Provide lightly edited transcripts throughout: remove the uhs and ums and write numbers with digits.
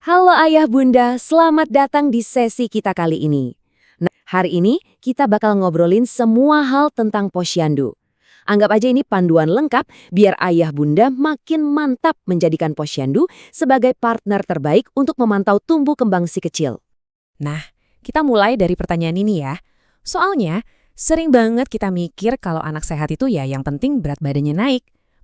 Halo Ayah Bunda, selamat datang di sesi kita kali ini. Nah, hari ini kita bakal ngobrolin semua hal tentang posyandu. Anggap aja ini panduan lengkap biar Ayah Bunda makin mantap menjadikan posyandu sebagai partner terbaik untuk memantau tumbuh kembang si kecil. Nah, kita mulai dari pertanyaan ini ya. Soalnya, sering banget kita mikir kalau anak sehat itu ya yang penting berat badannya naik.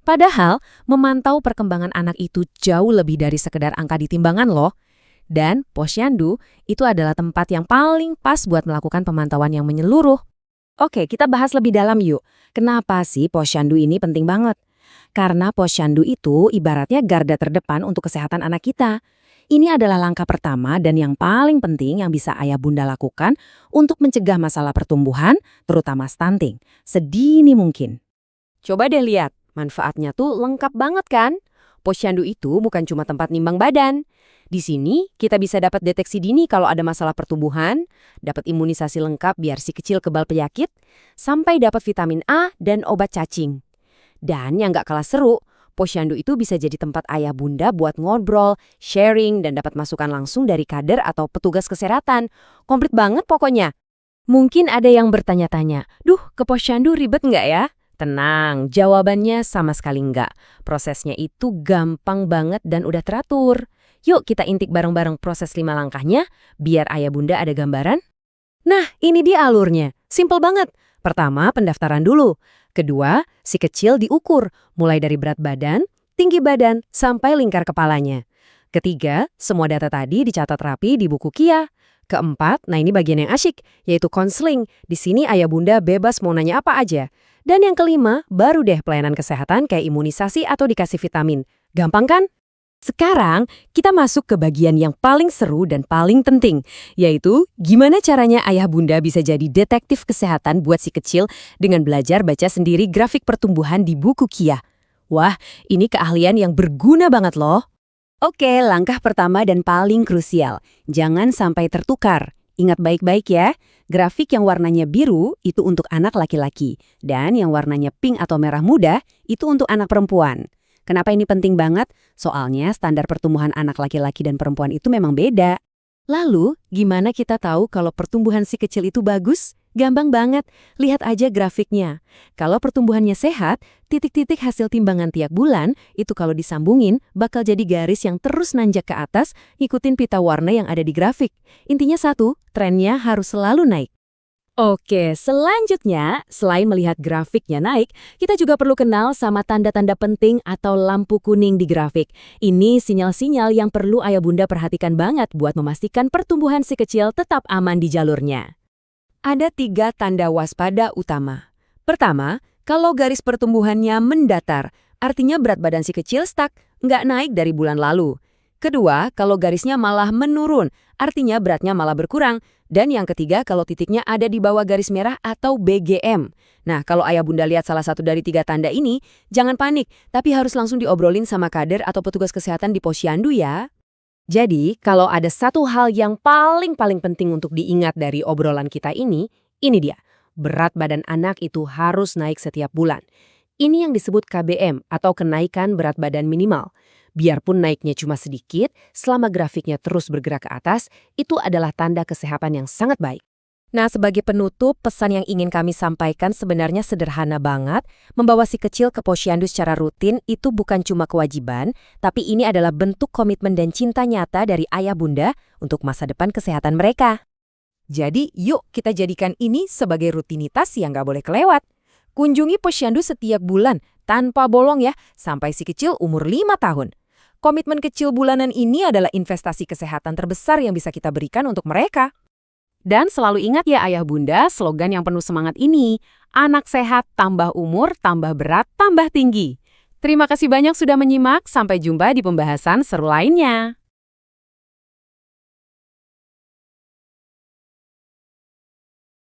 Padahal, memantau perkembangan anak itu jauh lebih dari sekedar angka di timbangan loh. Dan posyandu itu adalah tempat yang paling pas buat melakukan pemantauan yang menyeluruh. Oke, kita bahas lebih dalam yuk. Kenapa sih posyandu ini penting banget? Karena posyandu itu ibaratnya garda terdepan untuk kesehatan anak kita. Ini adalah langkah pertama dan yang paling penting yang bisa ayah bunda lakukan untuk mencegah masalah pertumbuhan, terutama stunting, sedini mungkin. Coba deh lihat, manfaatnya tuh lengkap banget kan? Posyandu itu bukan cuma tempat nimbang badan. Di sini kita bisa dapat deteksi dini kalau ada masalah pertumbuhan, dapat imunisasi lengkap biar si kecil kebal penyakit, sampai dapat vitamin A dan obat cacing. Dan yang nggak kalah seru, posyandu itu bisa jadi tempat ayah bunda buat ngobrol, sharing, dan dapat masukan langsung dari kader atau petugas kesehatan. Komplit banget pokoknya. Mungkin ada yang bertanya-tanya, duh ke posyandu ribet nggak ya? Tenang, jawabannya sama sekali enggak. Prosesnya itu gampang banget dan udah teratur. Yuk kita intik bareng-bareng proses 5 langkahnya, biar ayah bunda ada gambaran. Nah, ini dia alurnya. Simpel banget. Pertama, pendaftaran dulu. Kedua, si kecil diukur, mulai dari berat badan, tinggi badan, sampai lingkar kepalanya. Ketiga, semua data tadi dicatat rapi di buku KIA. Keempat, nah ini bagian yang asyik, yaitu konseling. Di sini ayah bunda bebas mau nanya apa aja. Dan yang kelima, baru deh pelayanan kesehatan kayak imunisasi atau dikasih vitamin. Gampang kan? Sekarang, kita masuk ke bagian yang paling seru dan paling penting, yaitu gimana caranya ayah bunda bisa jadi detektif kesehatan buat si kecil dengan belajar baca sendiri grafik pertumbuhan di buku KIA. Wah, ini keahlian yang berguna banget loh. Oke, langkah pertama dan paling krusial. Jangan sampai tertukar. Ingat baik-baik ya, grafik yang warnanya biru itu untuk anak laki-laki, dan yang warnanya pink atau merah muda itu untuk anak perempuan. Kenapa ini penting banget? Soalnya standar pertumbuhan anak laki-laki dan perempuan itu memang beda. Lalu, gimana kita tahu kalau pertumbuhan si kecil itu bagus? Gampang banget, lihat aja grafiknya. Kalau pertumbuhannya sehat, titik-titik hasil timbangan tiap bulan, itu kalau disambungin, bakal jadi garis yang terus nanjak ke atas, ngikutin pita warna yang ada di grafik. Intinya satu, trennya harus selalu naik. Oke, selanjutnya, selain melihat grafiknya naik, kita juga perlu kenal sama tanda-tanda penting atau lampu kuning di grafik. Ini sinyal-sinyal yang perlu ayah bunda perhatikan banget buat memastikan pertumbuhan si kecil tetap aman di jalurnya. Ada 3 tanda waspada utama. Pertama, kalau garis pertumbuhannya mendatar, artinya berat badan si kecil stuck, nggak naik dari bulan lalu. Kedua, kalau garisnya malah menurun, artinya beratnya malah berkurang. Dan yang ketiga, kalau titiknya ada di bawah garis merah atau BGM. Nah, kalau ayah bunda lihat salah satu dari 3 tanda ini, jangan panik, tapi harus langsung diobrolin sama kader atau petugas kesehatan di posyandu ya. Jadi, kalau ada satu hal yang paling penting untuk diingat dari obrolan kita ini dia. Berat badan anak itu harus naik setiap bulan. Ini yang disebut KBM atau kenaikan berat badan minimal. Biarpun naiknya cuma sedikit, selama grafiknya terus bergerak ke atas, itu adalah tanda kesehatan yang sangat baik. Nah, sebagai penutup, pesan yang ingin kami sampaikan sebenarnya sederhana banget. Membawa si kecil ke posyandu secara rutin itu bukan cuma kewajiban, tapi ini adalah bentuk komitmen dan cinta nyata dari ayah bunda untuk masa depan kesehatan mereka. Jadi, yuk kita jadikan ini sebagai rutinitas yang nggak boleh kelewat. Kunjungi posyandu setiap bulan, tanpa bolong ya, sampai si kecil umur 5 tahun. Komitmen kecil bulanan ini adalah investasi kesehatan terbesar yang bisa kita berikan untuk mereka. Dan selalu ingat ya ayah bunda, slogan yang penuh semangat ini, anak sehat, tambah umur, tambah berat, tambah tinggi. Terima kasih banyak sudah menyimak, sampai jumpa di pembahasan seru lainnya.